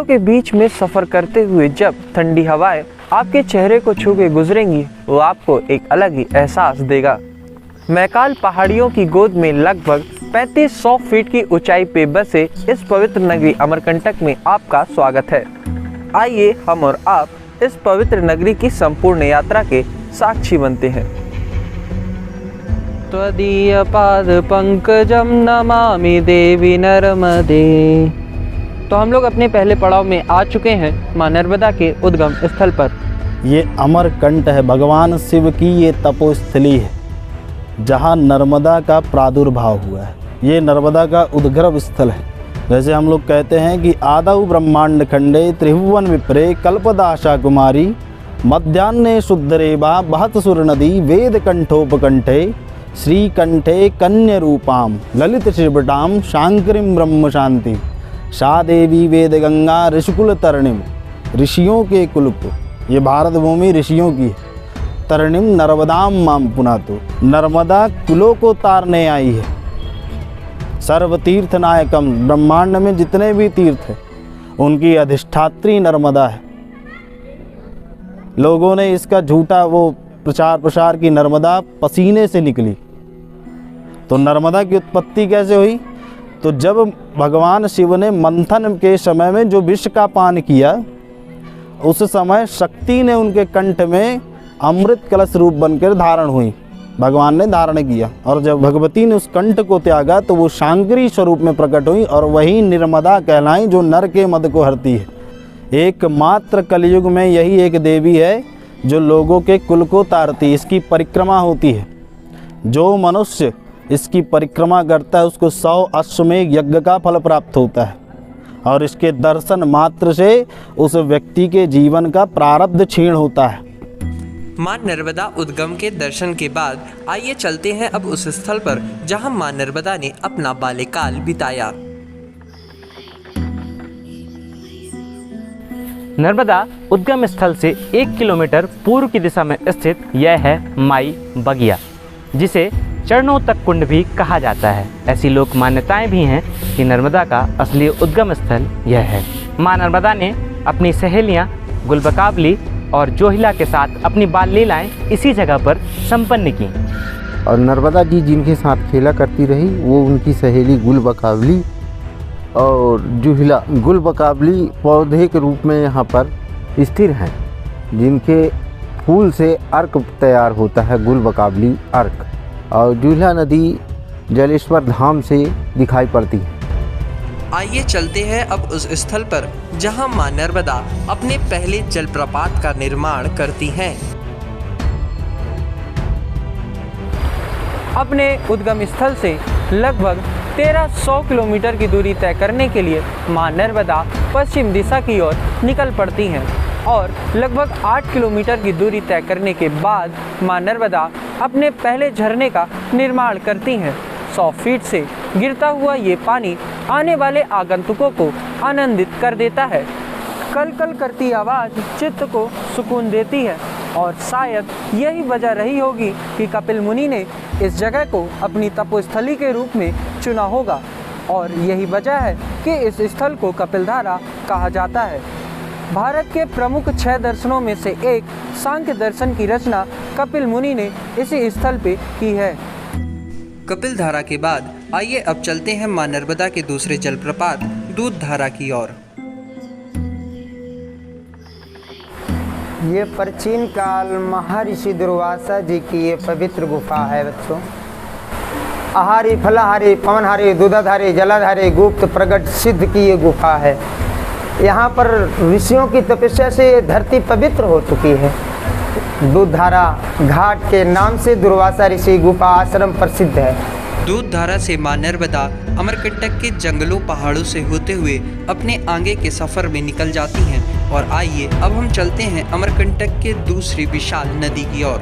पहाड़ों के बीच में सफ़र करते हुए जब ठंडी हवाएं आपके चेहरे को छू के गुजरेंगी, वो आपको एक अलग ही एहसास देगा। मैकाल पहाड़ियों की गोद में लगभग 3500 फीट की ऊंचाई पे बसे इस पवित्र नगरी अमरकंटक में आपका स्वागत है। आइए हम और आप इस पवित्र नगरी की संपूर्ण यात्रा के साक्षी बनते हैं। त्वदीय पाद पंकजम नमामि देवी नर्मदे। तो हम लोग अपने पहले पड़ाव में आ चुके हैं मां नर्मदा के उद्गम स्थल पर। ये अमरकंट है, भगवान शिव की ये तपोस्थली है जहाँ नर्मदा का प्रादुर्भाव हुआ है। ये नर्मदा का उद्गम स्थल है। जैसे हम लोग कहते हैं कि आदौ ब्रह्मांड खंडे त्रिभुवन विप्रे कल्पदाशा कुमारी मध्यान्हे शुद्धरेवा बहत सुर नदी वेद कंठोपकंठे श्रीकंठे कन्या रूपाम ललित शिवटाम शांकरीम ब्रह्म शांति सा देवी वेद गंगा ऋषिकुल तरणिम। ऋषियों के कुल को, ये भारत भूमि ऋषियों की है। तरणिम नर्मदाम माम पुनातु, नर्मदा कुलों को तारने आई है। सर्व तीर्थ नायकम, ब्रह्मांड में जितने भी तीर्थ हैं उनकी अधिष्ठात्री नर्मदा है। लोगों ने इसका झूठा वो प्रचार प्रसार की नर्मदा पसीने से निकली। तो नर्मदा की उत्पत्ति कैसे हुई? तो जब भगवान शिव ने मंथन के समय में जो विष का पान किया, उस समय शक्ति ने उनके कंठ में अमृत कलश रूप बनकर धारण हुई। भगवान ने धारण किया और जब भगवती ने उस कंठ को त्यागा तो वो शांकरी स्वरूप में प्रकट हुई और वही निर्मदा कहलाई जो नर के मद को हरती है। एकमात्र कलयुग में यही एक देवी है जो लोगों के कुल को तारती, इसकी परिक्रमा होती है। जो मनुष्य इसकी परिक्रमा करता है उसको 100 अश्वमेध यज्ञ का फल प्राप्त होता है और इसके दर्शन मात्र से उस व्यक्ति के जीवन का प्रारब्ध क्षीण होता है। मां नर्मदा उद्गम के दर्शन के बाद आइए चलते हैं अब उस स्थल पर जहां मां नर्मदा ने अपना बाल्यकाल बिताया। नर्मदा उद्गम स्थल से 1 किलोमीटर पूर्व की दिशा में स्थित यह है माई बगिया, जिसे चरणों तक कुंड भी कहा जाता है। ऐसी लोक मान्यताएं भी हैं कि नर्मदा का असली उद्गम स्थल यह है। मां नर्मदा ने अपनी सहेलियां गुलबकावली और जोहिला के साथ अपनी बाल लीलाएं इसी जगह पर संपन्न की। और नर्मदा जी जिनके साथ खेला करती रही वो उनकी सहेली गुलबकावली और जोहिला। गुलबकावली पौधे के रूप में यहाँ पर स्थिर हैं, जिनके फूल से अर्क तैयार होता है, गुलबकावली अर्क। और जोहिला नदी जलेश्वर धाम से दिखाई पड़ती है। आइए चलते हैं अब उस स्थल पर जहां मां नर्मदा अपने पहले जलप्रपात का निर्माण करती हैं। अपने उद्गम स्थल से लगभग 1300 किलोमीटर की दूरी तय करने के लिए मां नर्मदा पश्चिम दिशा की ओर निकल पड़ती हैं और लगभग 8 किलोमीटर की दूरी तय करने के बाद मां नर्मदा अपने पहले झरने का निर्माण करती हैं। 100 फीट से गिरता हुआ ये पानी आने वाले आगंतुकों को आनंदित कर देता है। कल कल करती आवाज़ चित्त को सुकून देती है और शायद यही वजह रही होगी कि कपिल मुनि ने इस जगह को अपनी तपोस्थली के रूप में चुना होगा और यही वजह है कि इस स्थल को कपिलधारा कहा जाता है। भारत के प्रमुख 6 दर्शनों में से एक सांख्य दर्शन की रचना कपिल मुनि ने इसी स्थल पे की है। कपिल धारा के बाद आइए अब चलते हैं मां नर्मदा के दूसरे जलप्रपात दूध धारा की ओर। ये प्राचीन काल महर्षि दुर्वासा जी की ये पवित्र गुफा है बच्चों। आहारी फलाहारी पवनहारी दूधाधारी जलाधारी गुप्त प्रकट सिद्ध की ये गुफा है। यहाँ पर ऋषियों की तपस्या से ये धरती पवित्र हो चुकी है। दूधधारा घाट के नाम से दुर्वासा ऋषि गुफा आश्रम प्रसिद्ध है। दूध धारा से मां नर्मदा अमरकंटक के जंगलों पहाड़ों से होते हुए अपने आगे के सफर में निकल जाती हैं और आइए अब हम चलते हैं अमरकंटक के दूसरी विशाल नदी की ओर।